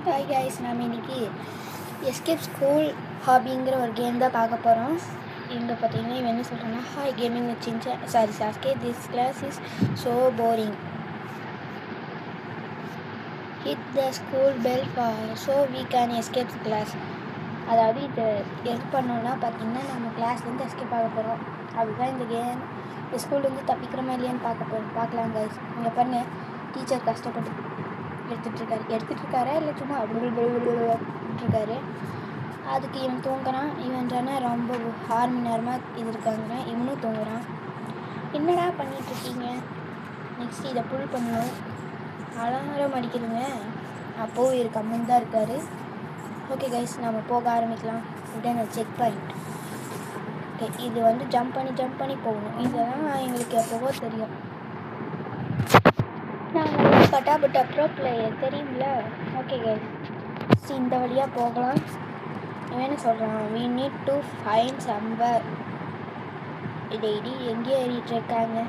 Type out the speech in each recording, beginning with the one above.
Hi guys, நாம் இன்றைக்கி escape school ஹாபிங்கிற ஒரு கேம் தான் பார்க்க போகிறோம். இங்கே பார்த்தீங்கன்னா இவன் என்ன சொல்கிறேன்னா, ஹாய் கேமிங் வச்சுச்சு sorry Sasuke, this class is so boring, hit the school bell so we can escape class. அதாவது இது எது பண்ணோன்னா பார்த்தீங்கன்னா நம்ம கிளாஸ்லேருந்து எஸ்கேப் ஆக போகிறோம். அதுதான் இந்த கேம். இந்த ஸ்கூல்லேருந்து தப்பிக்கிறோமா இல்லையான்னு பார்க்கலாம் கைஸ். இங்கே பாருங்கள், டீச்சர் கஷ்டப்பட்டு எடுத்துகிட்ருக்காரா இல்லை சும்மா விட்டுருக்காரு. அதுக்கு இவன் தூங்குறான். இவன்றானா ரொம்ப 6 மணி நேரமாக இது இருக்காங்கன்னா இவனும் தூங்குறான். என்னடா பண்ணிகிட்ருக்கீங்க? நெக்ஸ்ட் இதை புல் பண்ணணும். அலாரம் அடிக்கிறதுங்க. அப்போது இரு கம்மன் தான் இருக்கார். ஓகே கைஸ், நம்ம போக ஆரம்பிக்கலாம். இதான் செக் பாயிண்ட். ஓகே, இது வந்து ஜம்ப் பண்ணி போகணும். இதெல்லாம் எங்களுக்கு எப்போவோ தெரியும். நாங்கள் பட்டாபட்டா ப்ரோ பிளேயர் தெரியுங்கள. ஓகே கைஸ், இந்த வழியாக போகலாம். இவன் என்ன சொல்கிறான், we need to find somewhere. இடி எங்கேயே ஏறிட்டுருக்காங்க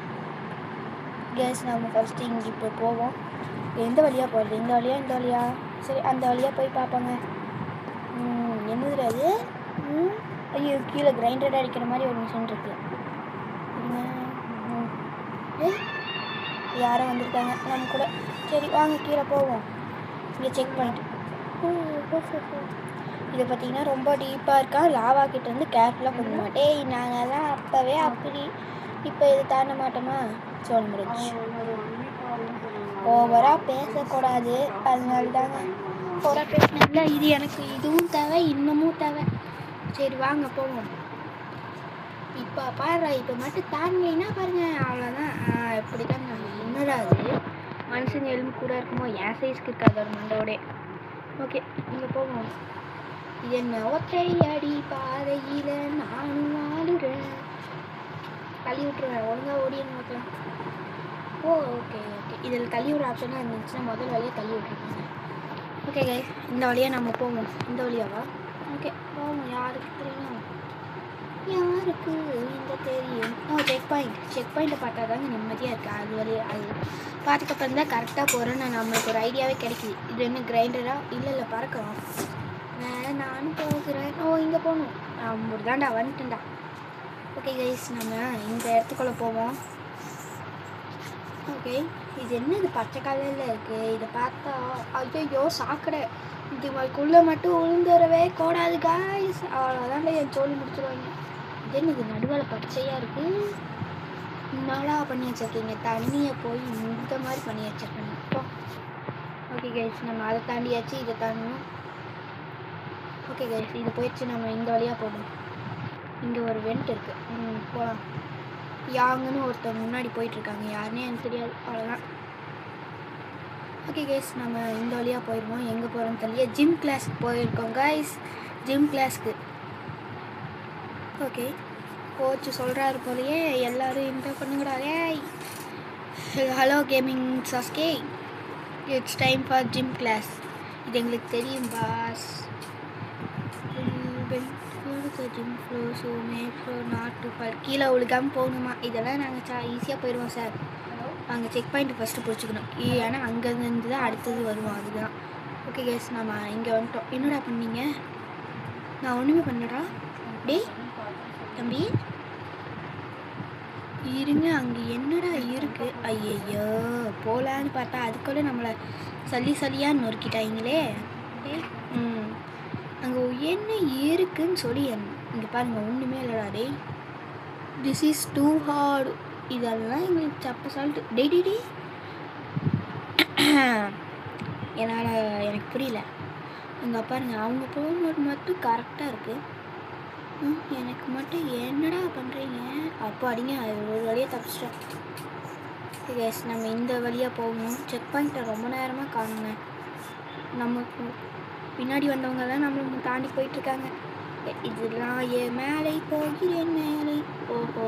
கேஸ். நம்ம ஃபஸ்ட்டு இங்கே இப்போ போவோம். எந்த வழியாக போகிறது? இந்த வழியா? சரி, அந்த வழியாக போய் பார்ப்பாங்க. என்னது அது? ஐயோ, கீழே கிரைண்டர் அடிக்கிற மாதிரி ஒரு மிஷின் இருக்குது. யாரோ வந்திருக்காங்க நம்ம கூட. சரி வாங்க கீழே போவோம். இங்கே செக் பாயிண்ட். இதை பார்த்தீங்கன்னா ரொம்ப டீப்பாக இருக்கா. லாவா கிட்ட இருந்து கேர்ஃபுல்லாக பண்ண மாட்டேன். நாங்கள் தான் அப்போவே அப்படி. இப்போ இது தாண்ட மாட்டோமா? சொல்ல முடிச்சு. ஓவராக பேசக்கூடாது, அதனால தாங்க ஓவராக பேசினதில்ல. இது எனக்கு இதுவும் தேவை, இன்னமும் தேவை. சரி வாங்க போவோம். இப்போ பாரு, இப்போ மட்டும் தாண்டினா பாருங்க, அவ்வளோதான். இப்படி தான் என்னடாது மனுஷங்க எலும்பு கூட இருக்குமோ, என் சைஸ்க்கு இருக்காது ஒரு மண்டோட. ஓகே, இங்கே போவோம். இது என்ன ஒற்றை அடி பாதையில் நானும் ஆடுறேன். தள்ளி விட்டுருவேன், ஒழுங்காக ஓடின்னு பார்க்கலாம். ஓகே, இதில் தள்ளி விட்ற ஆப்ஷனாக இருந்துச்சுன்னா முதல் வழியாக தள்ளி விட்டுருப்பாங்க. ஓகே கைஸ், இந்த வழியாக நம்ம போவோம். இந்த வழியாவா? ஓகே போவோம். யாருக்கு தெரியும்? யாருக்கு இந்த தெரியும்? செக் பாயிண்ட்டை பார்த்தா தாங்க நிம்மதியாக இருக்குது. அது வழியாக அது பார்த்துக்கப்புறம் தான் கரெக்டாக போகிறேன்னு நம்மளுக்கு ஒரு ஐடியாவே கிடைக்கிது. இது என்ன கிரைண்டரா? இல்லை பறக்கலாம். நானும் போகிறேன். இங்கே போகணும். ஒரு தாண்டா வந்துட்டேன்டா. ஓகே கைஸ், நம்ம இந்த இடத்துக்குள்ளே போவோம். ஓகே, இது என்ன இது பச்சை கலரில் இருக்குது? இதை பார்த்தா ஐயோ சாக்கடை. இதுக்குள்ளே மட்டும் விழுந்துடவே கூடாது காய்ஸ். அவ்வளோதாங்க என் சொல்லி முடிச்சிடுவாங்க. இது என்ன இது நடுவில் பச்சையாக இருக்குது? நல்லா பண்ணி வச்சுருக்கீங்க. தண்ணியை போய் இந்த மாதிரி பண்ணி வச்சுருக்கேன். ஓகே கைஸ், நம்ம அதை தாண்டியாச்சு. இதை தாண்டணும். ஓகே கைஸ், இது போயிடுச்சு. நம்ம இந்த வழியாக போகணும். இங்கே ஒரு வெண்ட் இருக்குது, போகலாம். யாங்கன்னு ஒருத்தர் முன்னாடி போயிட்டுருக்காங்க. யாருன்னே எனக்கு தெரியாது. அவ்வளோதான். ஓகே கைஸ், நம்ம இந்த வழியாக போயிடுவோம். எங்கே போகிறோன்னு தெரியல. ஜிம் கிளாஸ்க்கு போயிருக்கோம் கைஸ். ஜிம் கிளாஸ்க்கு. ஓகே, கோச்சு சொல்கிறாரு போலையே, எல்லோரும் இன்டர் பண்ணுங்கடா. Hello gaming Sasuke, it's time for gym class. இது எங்களுக்கு தெரியும் boss. Gym floor so make floor not to fall. கீழே ஒழுகாமல் போகணுமா? இதெல்லாம் நாங்கள் ஈஸியாக போயிடுவோம் சார். அங்கே செக் பாயிண்ட் ஃபஸ்ட்டு பிடிச்சிக்கணும். ஏன்னா அங்கேருந்து தான் அடுத்தது வருவோம். அதுதான். ஓகே கேஸ், நம்ம இங்கே வந்துட்டோம். என்னடா பண்ணீங்க? நான் ஒன்றுமே பண்ணடா. டேய் தம்பி இருங்க, அங்கே என்னடா இருக்குது? ஐயையோ, போகலான்னு பார்த்தா அதுக்குள்ளே நம்மளை சல்லியாக நொறுக்கிட்டாங்களே. அங்கே என்ன இருக்குன்னு சொல்லி இங்கே பாருங்கள், ஒன்றுமே இல்லைடா. டேய், திஸ் இஸ் டூ ஹார்டு. இதெல்லாம் எங்களுக்கு சப்ப சால்ட்டு. டெய்டி என்னால் எனக்கு புரியல. இங்கே பாருங்க, அவங்க போகும்போது மட்டும் கரெக்டாக இருக்குது. எனக்கு மட்டும் என்னடா பண்ணுறீங்க? அப்போ அடிங்க, ஒரு வழியாக தப்பிச்சிட்டோம். கேஸ், நம்ம இந்த வழியாக போகணும். செக் பாயிண்ட்டை ரொம்ப நேரமாக காணுங்க. நமக்கு பின்னாடி வந்தவங்க தான் நம்மளை தாண்டி போயிட்டுருக்காங்க. இதெல்லாம் மேலே போகிறேன் மேலே. ஓஹோ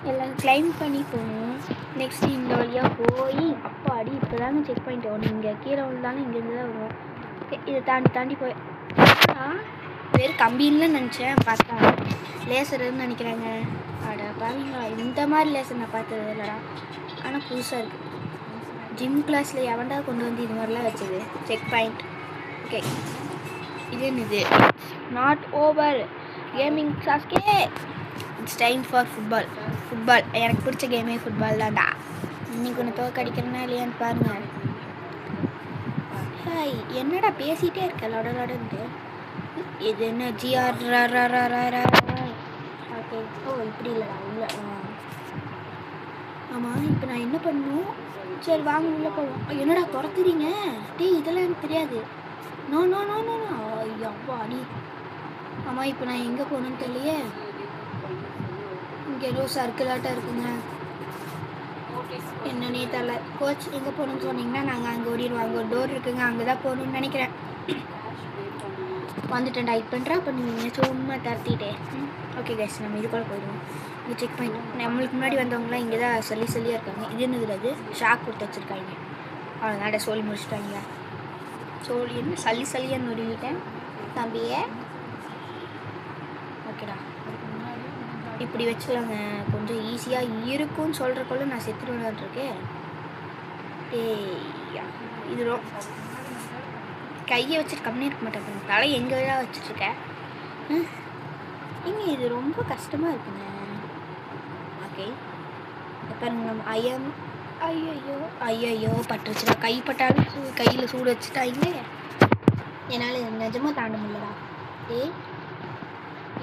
எல்லாம் கிளைம் பண்ணி போகணும். நெக்ஸ்ட் இந்த வழியாக போய் அப்பாடி இப்போ தாங்க செக் பாயிண்ட் ஒன்று. இங்கே கீழே விழுந்தாலும் இங்கேருந்து தான் வருவோம். இதை தாண்டி போய் வெறும் கம்பின்னு நினச்சேன், பார்த்தா லேசர்னு நினைக்கிறாங்க. அட பாருங்களா, இந்த மாதிரி லேசர் நான் பார்த்தது இல்லைடா. ஆனால் புதுசாக இருக்குது. ஜிம் கிளாஸில் எவன்டா கொண்டு வந்து இது மாதிரிலாம் வச்சது? Check point. ஓகே, இது என்னது? Not over gaming Sasuke. It's time for football. எனக்கு பிடிச்ச கேமே ஃபுட்பால் தான்டா. இன்னைக்கு ஒன்று தோக்கடிக்கிறேன்னா இல்லையான்னு பாருங்க. ஹாய், என்னடா பேசிகிட்டே இருக்க லொடலொடன்ட்டு? இது என்ன ஜிஆர்? ஓகே. ஓ, இப்படி இல்லைடா, இல்லை. ஆமாம், இப்போ நான் என்ன பண்ணணும்? சரி வாங்க உள்ளே போவோம். என்னடா துரத்துறீங்க? டேய், இதெல்லாம் எனக்கு தெரியாது. No no no no no. ஐயப்பா அடி. ஆமாம், இப்போ நான் எங்கே போகணுன்னு தெரியலையே. இங்கே ஏதோ சர்க்கிளாட்டம் இருக்குங்க. என்னன்னே தெரில. கோச் எங்கே போகணுன்னு சொன்னீங்கன்னா நாங்கள் அங்கே ஓடிடுவோம். அங்கே ஒரு டோர் இருக்குங்க, அங்கே தான் போகணுன்னு நினைக்கிறேன். வந்துட்டேன்டா. இப்போ ட்ரா பண்ணுவீங்க சும்மா தரத்திட்டே. ஓகே கைஸ், நம்ம இதுக்குள்ள போயிடுவோம். இங்கே செக் பாயிண்ட். நம்மளுக்கு முன்னாடி வந்தவங்களாம் இங்கே தான் சொல்லியாக இருக்காங்க. இது என்னது? அது ஷாக் கொடுத்து வச்சுருக்காங்க. அவ்வளோதான், சொல்லி முடிச்சுட்டாங்க. என்ன சளியாக நொறுங்கிட்டேன் தம்பியே. ஓகேடா, இப்படி வச்சுக்கலாங்க. கொஞ்சம் ஈஸியாக இருக்கும்னு சொல்கிறக்குள்ள நான் செத்துருவேன்ட்ருக்கேன். இது கையை வச்சுட்டு கம்மியாக இருக்க மாட்டேன். தலை எங்கே வச்சுட்ருக்கேன். ஏங்க இது ரொம்ப கஷ்டமாக இருக்குங்க. ஓகே, பாருங்க. நம்ம ஐயோ பட்டுருச்சுடா. கை பட்டாலும் கையில் சூடு வச்சுட்டாங்க. என்னால் நிஜமாக தாண்ட முடியலடா.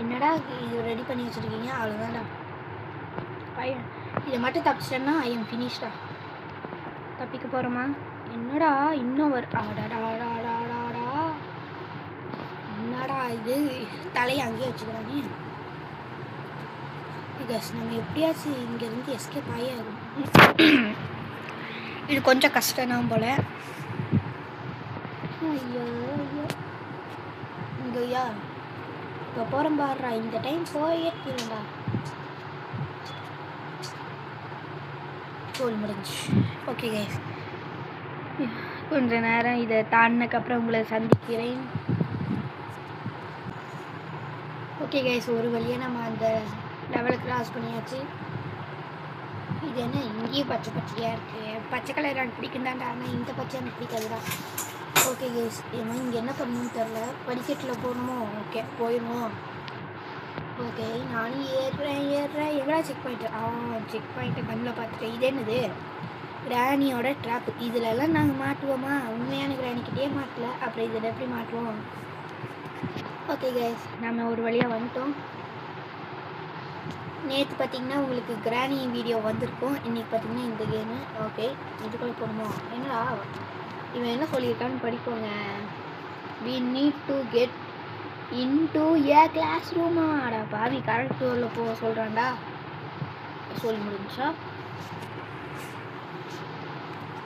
என்னடா இது ரெடி பண்ணி வச்சுருக்கீங்க? அவ்வளோதான்டா பையன். இதை மட்டும் தப்பிச்சிட்டேன்னா ஐ எம் ஃபினிஷ்டா. தப்பிக்க போகிறோமா? என்னடா இன்னும் அடாடாடாடாடா. என்னடா இது? தலையை அங்கேயே வச்சுக்கிறானே. கஸ், நம்ம எப்படியாச்சும் இங்கேருந்து எஸ்கேப் ஆகியாகும். இது கொஞ்சம் கஷ்டம் தான் போல். ஐயோ இங்கேயா இப்போ போகிறோம் பாடுறா. இந்த டைம் போயிருக்கீங்களா? கோல் முடிஞ்சு. ஓகே கைஸ், கொஞ்ச நேரம் இதை தாண்டினதுக்கப்புறம் உங்களை சந்திக்கிறேன். ஓகே கைஸ், ஒரு வழியாக நம்ம அந்த லெவலை கிராஸ் பண்ணியாச்சு. இது என்ன இங்கேயும் பச்சை பச்சையாக இருக்குது? பச்சை கலர் எனக்கு பிடிக்கும் தான்டா, ஆனால் இந்த பச்சை எனக்கு பிடிக்காதுடா. ஓகே கைஸ், இங்கே என்ன பண்ணணும்னு தெரில. படிக்கட்டில் போகணுமோ? ஓகே, போயிடுவோம். ஓகே, நானும் ஏறுறேன். எவ்வளோ செக் பாயிண்ட்டு? செக் பாயிண்ட்டை கண்ணில் பார்த்துட்டேன். இது என்னது? கிராணியோட ட்ராப்பு. இதிலெல்லாம் நாங்கள் மாட்டுவோமா? உண்மையான கிராணிக்கிட்டே மாட்டல, அப்புறம் இதில் எப்படி மாட்டுவோம்? ஓகே கைஸ், நம்ம ஒரு வழியாக வந்துட்டோம். நேற்று பார்த்திங்கன்னா உங்களுக்கு கிராணி வீடியோ வந்திருக்கும். இன்றைக்கி பார்த்திங்கன்னா இந்த கேமு. ஓகே, இதுக்குள்ளே போகணுமோ? என்னடா இவன் என்ன சொல்லியிருக்கான்னு படிப்போங்க. we need to get into a classroom. ஆடா பாவி, கரெக்ட் டோரில் போக சொல்கிறான்டா. சொல்லி முடிஞ்சா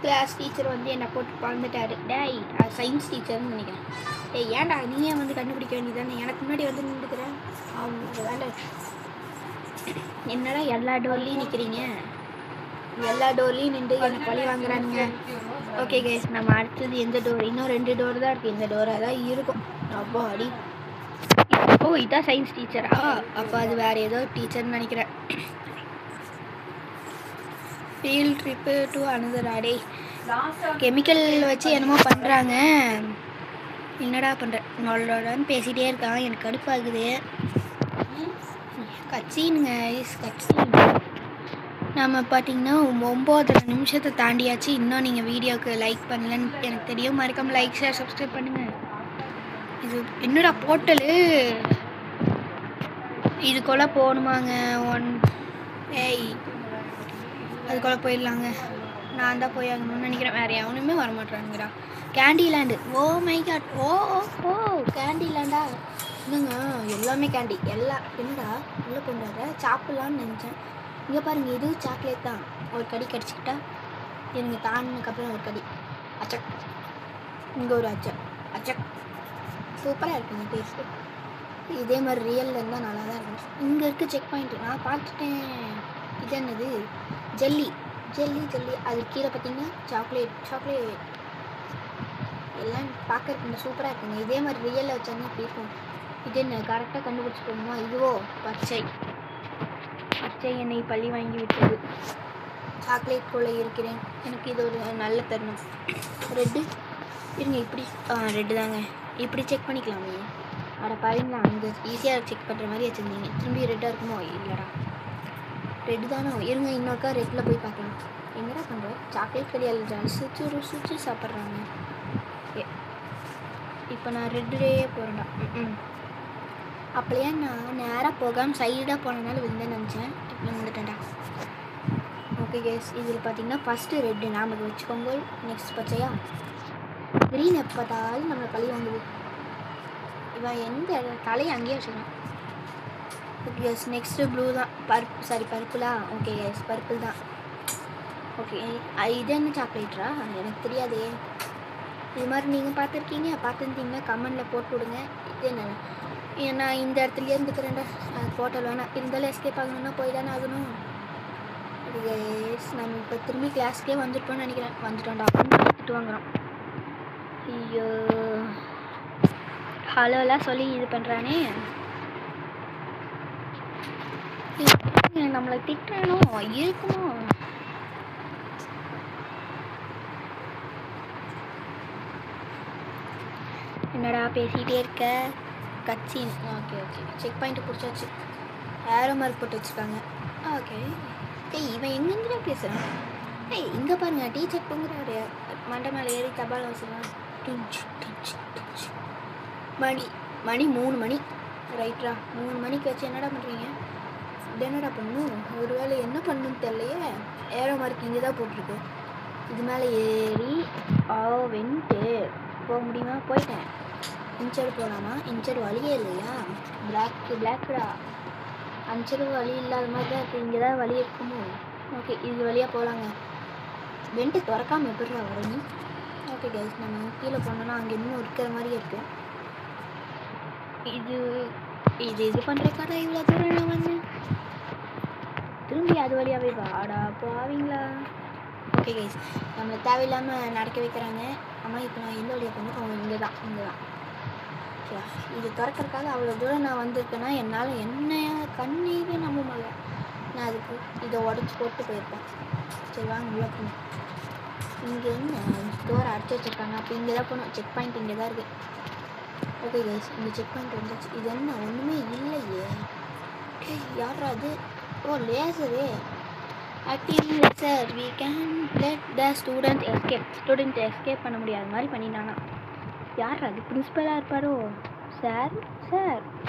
கிளாஸ் டீச்சர் வந்து என்னை போட்டு பறந்துட்டாரு. டேய், சயின்ஸ் டீச்சர்னு நினைக்கிறேன். டேய், ஏன்டா நீயே வந்து கண்டுபிடிக்க வேண்டியதானே? எனக்கு முன்னாடி வந்து நின்றுக்கிறேன். அவங்க வேலை என்னடா எல்லா டோர்லேயும் நிற்கிறீங்க? எல்லா டோர்லேயும் நின்று எனக்கு பழி வாங்குறானுங்க. ஓகே கைஸ், நம்ம அடுத்தது எந்த டோர்? இன்னும் 2 டோர் தான் இருக்குது. இந்த டோராக தான் இருக்கும். அப்போ அடி. ஓ, இதான் சயின்ஸ் டீச்சரா? அப்போ அது வேறு ஏதோ டீச்சர்னு நினைக்கிறேன். Field trip to another. அடே, கெமிக்கல் வச்சு என்னமோ பண்ணுறாங்க. என்னடா பண்ணுறேன்? நொல்லோடன்னு பேசிகிட்டே இருக்கான். எனக்கு கடுப்பாகுது. கட்சினுங்க, கட்சின். நம்ம பார்த்திங்கன்னா 9 நிமிஷத்தை தாண்டியாச்சு. இன்னும் நீங்கள் வீடியோவுக்கு லைக் பண்ணலன்னு எனக்கு தெரியும். மறக்காம லைக், ஷேர், சப்ஸ்கிரைப் பண்ணுங்கள். இது என்னடா போர்ட்டலு? இதுக்குள்ளே போகணுமாங்க? அதுக்குள்ளே போயிடலாங்க. நான் தான் போய் ஆகணும்னு நினைக்கிறேன். வேறு எவனுமே வரமாட்டானுங்கடா. Candy land. Oh my God. Oh candy லேண்டா? என்னங்க எல்லாமே கேண்டி. என்னடா உள்ளே கொண்டாட சாப்பிட்லான்னு நினச்சேன். இங்கே பாருங்கள், இது சாக்லேட் தான். ஒரு கடி கடிச்சிக்கிட்டா எனக்கு தாண்டினதுக்கப்புறம் ஒரு கடி அச்சக். இங்கே ஒரு அச்சக். சூப்பராக இருக்குங்க டேஸ்ட்டு. இதே மாதிரி ரியலில் இருந்தால் நல்லா தான் இருக்கும். இங்கே இருக்குது செக் பாயிண்ட்டு. நான் பார்த்துட்டேன். இது என்னது? ஜெல்லி. அது கீழே பார்த்தீங்கன்னா சாக்லேட் எல்லாம் பார்க்கறதுக்கு சூப்பராக இருக்குங்க. இதே மாதிரி ரியலில் வச்சாங்கன்னா எப்படி இருக்கும்? இது என்ன கரெக்டாக கண்டுபிடிச்சிக்கோமா? இதுவோ பச்சை. பச்சை என்னை பள்ளி வாங்கி விட்டது. சாக்லேட் போல இருக்கிறேன். எனக்கு இது ஒரு நல்ல தருணம். ரெட்டு இருங்க, இப்படி ரெட்டு தாங்க. இப்படி செக் பண்ணிக்கலாமே. அட பாருங்களா, அங்கே ஈஸியாக செக் பண்ணுற மாதிரி வச்சுருந்தீங்க. திரும்பி ரெட்டாக இருக்குமோ? இல்லைடா, ரெட்டு தானோ. இருங்க, இன்னொருக்கா ரெட்டில் போய் பார்க்கலாம். என்னடா பண்ணுறோம்? சாக்லேட் கடியால் ருசிச்சு சாப்பிட்றாங்க. இப்போ நான் ரெட்டுலேயே போகிறேன்டா. அப்படியே நான் நேராக போகாமல் சைடாக போனதுனால விழுந்தேன்னு நினச்சேன். இப்போ வந்துட்டேன்டா. ஓகே கேஸ், இதில் பார்த்தீங்கன்னா ஃபஸ்ட்டு ரெட்டு ஞாபகம் வச்சுக்கோங்க. நெக்ஸ்ட் பச்சையா? க்ரீன் எப்போ பார்த்தாலும் நம்மளை பழி வாங்குது. இவன் எந்த தலையை அங்கேயே வச்சுக்கலாம். ஓகே கேஸ், நெக்ஸ்ட்டு ப்ளூ தான். பர்பிளா? ஓகே கேஸ், பர்பிள் தான். ஓகே, இது என்ன சாக்லேட்டா? எனக்கு தெரியாதே. இது மாதிரி நீங்கள் பார்த்துருந்தீங்கன்னா கமெண்டில் போட்டு விடுங்க. இது என்ன? நான் இந்த இடத்துலையே இருந்துக்கிறேன்டா. போட்டல் வேணாம், இருந்தாலும் எஸ்கேப் ஆகணுன்னா போய் தானே ஆகணும். நம்ம இப்போ திரும்பி கிளாஸ்க்கே வந்துட்டோம்னு நினைக்கிறேன். வந்துட்டோம்டா அப்படின்னு பார்த்துட்டு வாங்குறோம். ஐயோ, ஹலோலாம் சொல்லி இது பண்ணுறானே. நம்மளை திட்டுறானோ இருக்குமோ? என்னடா பேசிகிட்டே இருக்க கட்சின்? ஓகே ஓகே, செக் பாயிண்ட்டு பிடிச்சாச்சு. ஏரோ மார்க் போட்டு வச்சுருக்காங்க. ஓகே. இவன் எங்கேருந்து பேசுகிறான்? இங்கே பாருங்க, டீச்சர் தூங்குறாரு. மண்டை மேலே ஏறி தபால் வச்சுருவான். மணி 3 மணி. ரைட்ரா, 3 மணிக்கு வச்சு என்னடா பண்ணுறீங்க? இது என்னடா பண்ணும்? ஒரு வேளை என்ன பண்ணுன்னு தெரியலையே. ஏரோ மார்க் இங்கே தான் போட்டிருக்கு. இது மேலே ஏறி வென்ட்டு போக முடியுமா? போயிட்டேன். இன்ச்சர் போகலாமா? இன்ச்சர் வழியே இல்லையா? பிளாக்டா. அஞ்சரு வழி இல்லாத மாதிரி தான் இருக்குது. இங்கே தான் வழி இருக்குமோ? ஓகே, இது வழியாக போகலாங்க. வெண்ட்டு திறக்காமல் எப்படிடா வரணும்? ஓகே கைஸ், நம்ம கீழே போனோன்னா அங்கே இன்னும் இருக்கிற மாதிரியே இருக்குது. இது பண்ணுறக்காடா இவ்வளோ தூரம் நான் வந்தேன். திரும்பி அது வழியாகவே வாடா போவீங்களா? ஓகே கைஸ், நம்மளை தேவையில்லாமல் நடக்க வைக்கிறாங்க. ஆமாம், இப்போ நான் எந்த வழியாக போகணும்? இங்கே தான். இது திறக்கிறதுக்காக அவ்வளோ தூரம் நான் வந்திருக்கேன்னா என்னால் கண்ணீரே நம்ப முடியல. நான் அதுக்கு இதை உடச்சி போட்டு போயிருப்பேன். சரி வாங்க உள்ள போகணும். இங்கே டோரை அடிச்சு வச்சுருக்காங்க. அப்போ இங்கே தான் போகணும். செக் பாயிண்ட் இங்கே தான் இருக்குது. ஓகே கைஸ், இந்த செக் பாயிண்ட் வந்துச்சு. இது என்ன ஒன்றுமே இல்லையே. யாரா அது? Oh, laser. Active laser. We can let the student escape பண்ண முடியாத மாதிரி பண்ணிட்டானா? யார் அது? பிரின்ஸிபலாக இருப்பாரோ? Sir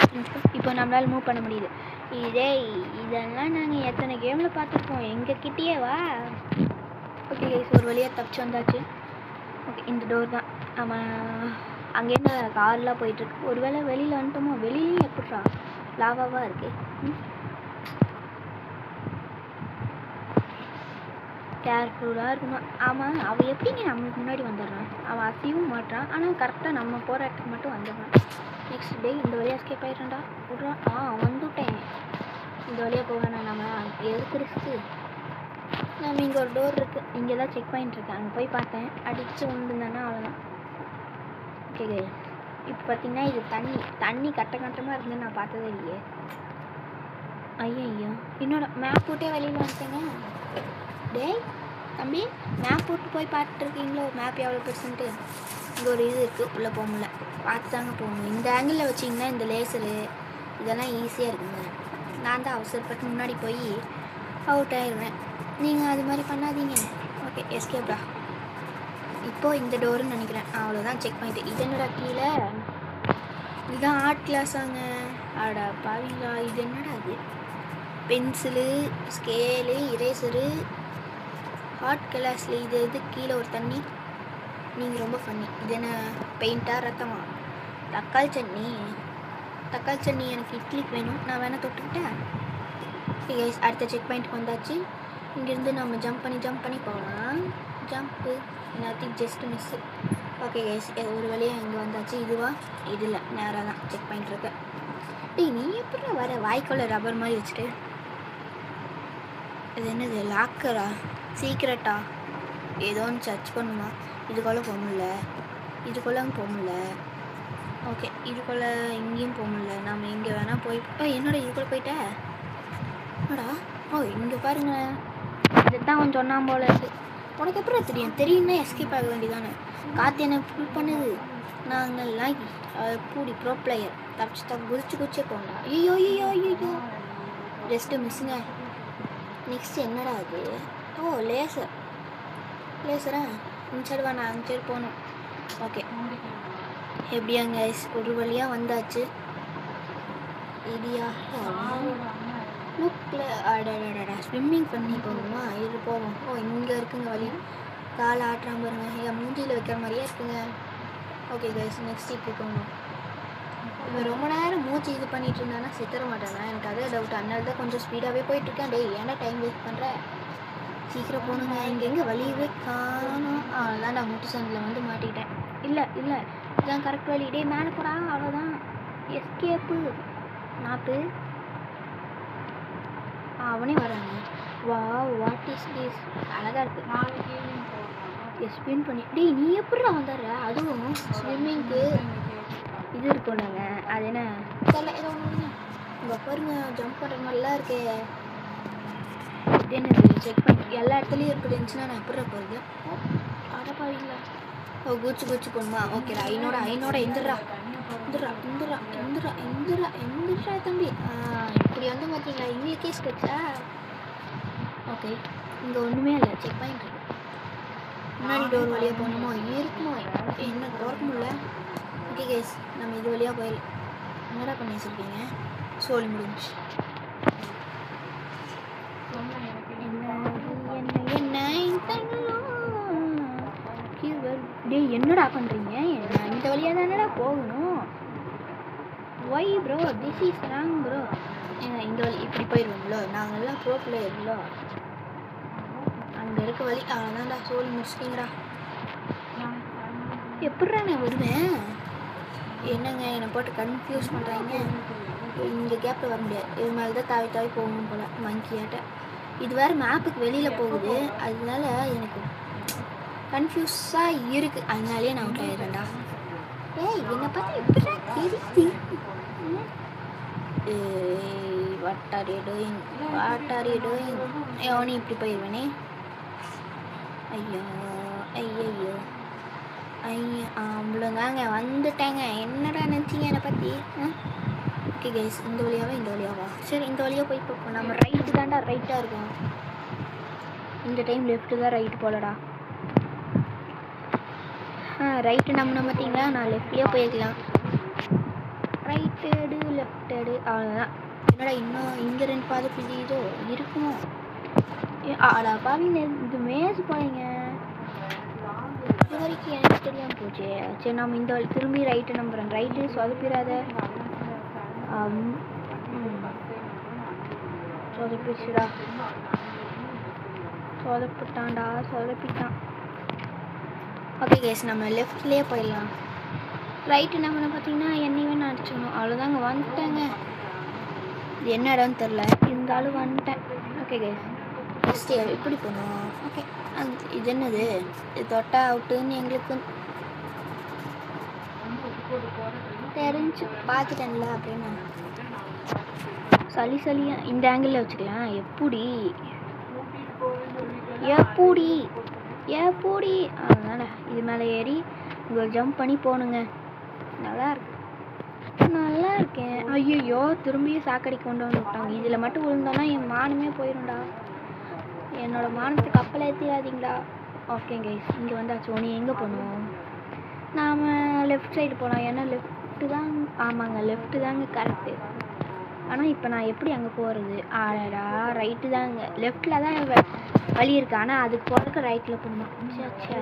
principal. இப்போ நம்மளால் மூவ் பண்ண முடியுது. இதெல்லாம் நாங்கள் எத்தனை கேமில் பார்த்துருக்கோம். எங்கள் கிட்டேயே வா. ஓகே கைஸ், ஒரு வழியாக தப்பிச்சு வந்தாச்சு. ஓகே, இந்த டோர் தான். ஆமாம், அங்கேருந்து கார்லாம் போயிட்டுருக்கு. ஒரு வேளை வெளியில் வந்துட்டோமோ? வெளியிலையும் எப்படிரா லாவாவாக இருக்குது. கேர்ஃபுல்லாக இருக்கணும். ஆமாம், அவன் எப்படிங்க நம்மளுக்கு முன்னாடி வந்துடுறான்? அவன் அசையவும் மாட்டான், ஆனால் கரெக்டாக நம்ம போகிற இடத்துக்கு மட்டும் வந்துடுறான். நெக்ஸ்ட் டே இந்த வழியாக எஸ்கேப் ஆகிடுறேன்டா. விட்றான். வந்துட்டேன். இந்த வழியாக போவேண்ணா. நம்ம எதுக்கு ரிஸ்க்கு? நம்ம இங்கே ஒரு டோர் இருக்குது. இங்கே தான் செக் பாயிண்ட் இருக்குது. அங்கே போய் பார்த்தேன். அடித்து உண்டுந்தானே அவ்வளோதான். ஓகே, இப்போ பார்த்தீங்கன்னா இது தண்ணி கட்டமாக இருந்து நான் பார்த்ததே இல்லையே. ஐயோ, என்னோட மேப் போட்டே வெளியில் வந்துட்டேங்க. டேய் தம்பி, மேப் போட்டு போய் பார்த்துட்ருக்கீங்களோ? மேப் எவ்வளோ பெருசுன்ட்டு. இங்கே ஒரு இது இருக்குது, உள்ளே போக முடியல. பார்த்து தாங்க போகணும். இந்த ஆங்கிளில் வச்சிங்கன்னா இந்த லேசரு இதெல்லாம் ஈஸியாக இருக்குங்க. நான் தான் அவசரப்பட்டு முன்னாடி போய் அவுட் ஆகிடுவேன். நீங்கள் அது மாதிரி பண்ணாதீங்க. ஓகே, எஸ்கேப்டா. இப்போது இந்த டோருன்னு நினைக்கிறேன். அவ்வளோதான் செக் பாயிண்ட்டு. இது என்னடா கீழே? இதுதான் ஆர்ட் கிளாஸாங்க. ஆடா பாவீங்களா, இது என்னடா அது? பென்சிலு, ஸ்கேலு, இரேசரு, ஆர்ட் கிளாஸில் இது கீழே ஒரு தண்ணி. நீங்கள் ரொம்ப ஃபன்னி. இது என்ன பெயிண்டா? ரத்தமா? தக்காளி சட்னி எனக்கு இட்லிக்கு வேணும். நான் வேணால் தொட்டுக்கிட்டேன். கைஸ், அடுத்த செக் பாயிண்ட்டுக்கு வந்தாச்சு. இங்கேருந்து நம்ம ஜம்ப் பண்ணி போகலாம். Jump nothing, just miss. Okay guys, ஒரு வழியாக இங்கே வந்தாச்சு. இதுவா? இது இல்லை, நேராக தான் செக் பாயிண்ட் இருக்கு. நீ எப்படி வர? வாய்க்குள்ள ரப்பர் மாதிரி வச்சுட்டு. இது என்னது? லாக்கரா? சீக்ரெட்டா? ஏதோ ஒன்று சர்ச் பண்ணுமா? இதுக்குள்ளே போக முடியல. ஓகே, இதுக்குள்ளே எங்கேயும் போக முடியல. நம்ம இங்கே வேணால் போய் என்னோட இதுக்குள்ளே போயிட்டேன். என்னடா இங்கே பாருங்க, இதுதான் அவன் சொன்னான் போல இருக்குது. உனக்கு எப்படி தெரியும்னா எஸ்கேப் ஆக வேண்டியதானே. காற்று என்ன ஃபுல் பண்ணுது. நாங்கள்லாம் பூடி ப்ரோ பிளேயர் தப்பிச்சு குதிச்சே போகலாம். ஐயோ ஐயோ ஐயோ, ஜஸ்ட்டு மிஸ்ஸுங்க. நெக்ஸ்ட் என்னடா அது? லேசரா இந்த சைடு வா, நான் அங்கே சைடு போகணும். ஓகே, எப்படியாங்க ஒரு வழியாக வந்தாச்சு. இடியா அடடா, ஸ்விம்மிங் பண்ணி போகணுமா? இது போவோம். இங்கே இருக்குங்க வழி. காலை ஆட்டுறாம பாருங்க, என் மூஞ்சியில் வைக்கிற மாதிரியே இருக்குங்க. ஓகே கைஸ், நெக்ஸ்ட் இப்படி போகணும். இவன் ரொம்ப நேரம் மூச்சு இது பண்ணிட்டு இருந்தானா செத்துற மாட்டானா? எனக்கு அதே டவுட். அதனால தான் கொஞ்சம் ஸ்பீடாகவே போயிட்டுருக்கேன். டேய், ஏன்னா டைம் வேஸ்ட் பண்ணுற? சீக்கிரம் போகணுங்க. இங்கெங்கே வழியவே காணும். அவ்வளோதான், நான் முட்டு சந்தில் வந்து மாட்டிக்கிட்டேன். இல்லை இதுதான் கரெக்ட் வழி. டே மேலே போடா, அவ்வளோதான். Escape nap. அவனே வராங்க. What is this? அழகாக இருக்குது. ஸ்பின் பண்ணி. டேய், நீ எப்படி வந்தார? அதுவும் ஸ்விம்மிங்க்கு இது இருக்கும்லங்க, அது என்ன தெரியல, ஏதோ ஒன்று. இங்கே பாருங்க, ஜம்ப் பண்ணுற மாதிரிலாம் இருக்கே. என்னது செக் பண்ணி எல்லா இடத்துலையும் இருந்துச்சுன்னா நான் எப்படி போகுது? அடப்பாவீங்களா? குச்சி போகணுமா? ஓகேடா, ஐநோட எந்திரா தம்பி. இப்படி வந்து பார்த்தீங்களா, இங்கிலீஷே ஸ்கெட்சா? ஓகே, இங்கே ஒன்றுமே இல்லை, செக் பண்ணிட்டு இருக்கு. முன்னாடி டோர் வழியாக போகணுமோ? இருக்குமோ? என்ன திறக்க முடியல. ஓகே கேஸ், நம்ம இது வழியாக போயிடலாம். என்னடா பண்ணி வச்சுருக்கீங்க? சோழி முடிஞ்சு. டேய், என்னடா பண்ணுறீங்க? நான் இந்த வழியாக தானடா போகணும். Why bro, this is wrong bro. இந்த வழி இப்படி போயிடுவோம்ல, நாங்கள்லாம் ப்ரோ பிளேயர்ல. அங்கே இருக்க வழி அவ்வளோதான்டா, சோழி முடிச்சிட்டிங்கடா. எப்படிடா நான் வருவேன்? என்னங்க என்னை போட்டு கன்ஃபியூஸ் பண்ணுறாங்க. இங்கே கேப்பில் வர முடியாது. இது மேலே தான் தாவி போகணும் போல் மங்கியாட்ட. இது வேறு மேப்புக்கு வெளியில் போகுது, அதனால எனக்கு கன்ஃபியூஸாக இருக்குது. அதனாலேயே நான் அவுட் ஆயிடுறேன்டா. என்னை பார்த்தா எப்படிடா தெரியுது? What are you doing? நீ இப்படி போயிடுவேனே. ஐயோ அவ்வளோதாங்க, வந்துட்டேங்க. என்னடா நினச்சிங்க என்னை பற்றி? ஓகே கைஸ், இந்த வழியாவா? சரி, இந்த வழியாக போய் பார்ப்போம். நம்ம ரைட்டு தாண்டா, ரைட்டாக இருக்கும். இந்த டைம் லெஃப்ட்டு தான், ரைட்டு போலடா. ரைட்டு நம்ம பார்த்தீங்களா, நான் லெஃப்ட்லேயே போயிருக்கலாம். ரைட்டு எடு, லெஃப்ட் எடு, அவ்வளோதான். என்னடா இன்னும் இங்கே 2 பாதை பிடிதோ இருக்குமோ? பாவிங்க, இது மேஸ் போயிங்க. இது வரைக்கும் எனக்கு தெரியாமல் போச்சு. சரி, நம்ம இந்த வழி திரும்பி ரைட்டு நம்புகிறேன். ரைட்டு சொதப்பிடாத. சொதப்பிட்டான். ஓகே கேஸ், நம்ம லெஃப்ட்லேயே போயிடலாம். ரைட்டு நம்ம பார்த்தீங்கன்னா என்னையுமே நான் அடிச்சுக்கணும். அவ்வளோதாங்க, வந்துட்டேங்க. இது என்ன இடம்னு தெரில, இருந்தாலும் வந்துட்டேன். ஓகே கேஸ், ஃபஸ்ட்டு எப்படி போகணும்? ஓகே, இது என்னது? இது தொட்டா அவுட்டுன்னு எங்களுக்கு தெரிஞ்சு பார்த்துட்டேன்ல. அப்படின்னு சளியாக இந்த ஆங்கிளில் வச்சுக்கலாம். எப்படி அதனால இது மேலே ஏறி இங்கே ஜம்ப் பண்ணி போகணுங்க. நல்லா இருக்கேன். ஐயோ, திரும்பியும் சாக்கடை கொண்டு வந்து விட்டாங்க. இதில் மட்டும் விழுந்தோன்னா என் மானமே போயிடும்டா. என்னோட மானத்துக்கு கப்பலை ஏற்றிடாதீங்களா. ஓகே கைஸ், இங்கே வந்தாச்சு. நீ எங்கே போகணும்? நாம் லெஃப்ட் சைடு போகலாம். ஏன்னா லெஃப்ட்டு தான். ஆமாங்க, லெஃப்ட்டு தாங்க கரெக்டு. ஆனால் இப்போ நான் எப்படி அங்கே போகிறது? ஆடா, ரைட்டு தாங்க. லெஃப்டில் தான் வழி இருக்குது, ஆனால் அதுக்கு போகிறதுக்கு ரைட்டில் போகணும். சே.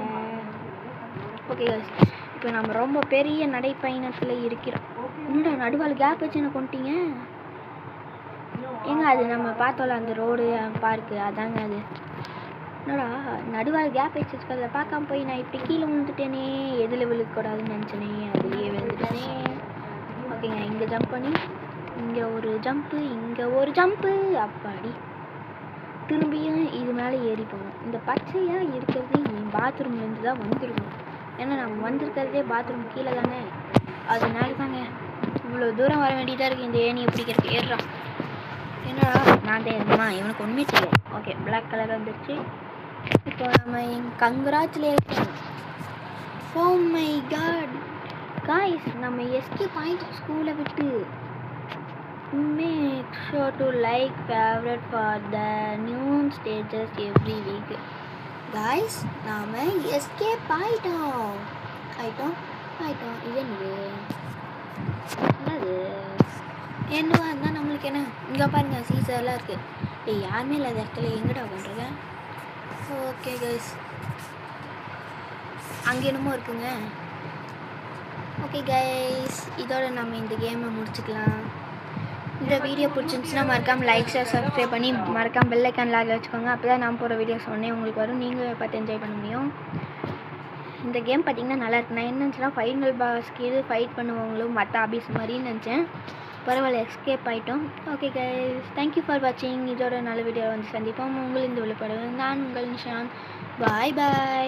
ஓகே கைஸ், இப்போ நம்ம ரொம்ப பெரிய நடைப்பயணத்தில் இருக்கிறோம். என்னடா நடுவால் கேப் வச்சு என்ன கொண்டுட்டீங்க? ஏங்க, அது நம்ம பார்த்தோம்ல அந்த ரோடு பார்க்கு, அதாங்க அது. என்னடா நடுவால் கேப் வச்சு வச்சுக்கிறத பார்க்காம போய் நான் இப்படி கீழே விழுந்துட்டேனே. எதில் விழுக்கக்கூடாதுன்னு நினச்சேனே, அதுலேயே விழுந்துட்டேனே. ஓகேங்க, இங்கே ஜம்ப் பண்ணி இங்கே ஒரு ஜம்ப்பு அப்பாடி. திரும்பியும் இது மேலே ஏறி போகணும். இந்த பச்சையாக இருக்கிறது என் பாத்ரூம்லேருந்து தான் வந்துருக்கணும். ஏன்னா நம்ம வந்திருக்கிறதே பாத்ரூம் கீழே தானே. அதனால தாங்க இவ்வளோ தூரம் வர வேண்டியதாக இருக்குது இந்த ஏணியை பிடிக்கிறதுக்கு. ஏறுறான் என்னடா நான் தெரியுமா, இவனுக்கு ஒன்றுமே தெரியாது. ஓகே, பிளாக் கலர் வந்துருச்சு. இப்போ நம்ம congratulation. Oh my god guys, நம்ம எஸ்கேப் ஆயிட்டோம் ஸ்கூலை விட்டு. Make sure to like favourite for the new stages every week. Guys, நாம் எஸ்கேப் ஆயிட்டோம். இது என்னது என்னவா இருந்தால் நம்மளுக்கு என்ன? இங்கே பாருங்கள், சீசர்லாம் இருக்குது. யாருமே இல்லாத இடத்துல எங்கடா பண்ணுறேங்க? ஓகே கைஸ், அங்கே என்னமோ இருக்குங்க. ஓகே கைஸ், இதோட நம்ம இந்த கேமை முடிச்சுக்கலாம். இந்த வீடியோ பிடிச்சிருந்துச்சுன்னா மறக்காமல் லைக் ஷேர் சப்ஸ்கிரைப் பண்ணி மறக்காமல் பெல் ஐக்கான் லாகில் வச்சுக்கோங்க. அப்போ தான் நான் போகிற வீடியோஸ் உடனே உங்களுக்கு வரும். நீங்களும் பார்த்து என்ஜாய் பண்ண முடியும். இந்த கேம் பார்த்திங்கன்னா நல்லாயிருக்கு. நான் என்ன நினச்சேன்னா ஃபைனல் பாஸ்க்கு இது ஃபைட் பண்ணுவாங்களும் மற்ற ஆபீஸ் மாதிரின்னு நினச்சேன். பரவாயில்ல, எஸ்கேப் ஆகிட்டோம். ஓகே கைஸ், தேங்க்யூ ஃபார் வாட்சிங். இதோட நல்ல வீடியோ வந்து சந்திப்போம். உங்கள் இந்த விழுப்படும் நான் உங்கள் நிஷான். பாய் பாய்.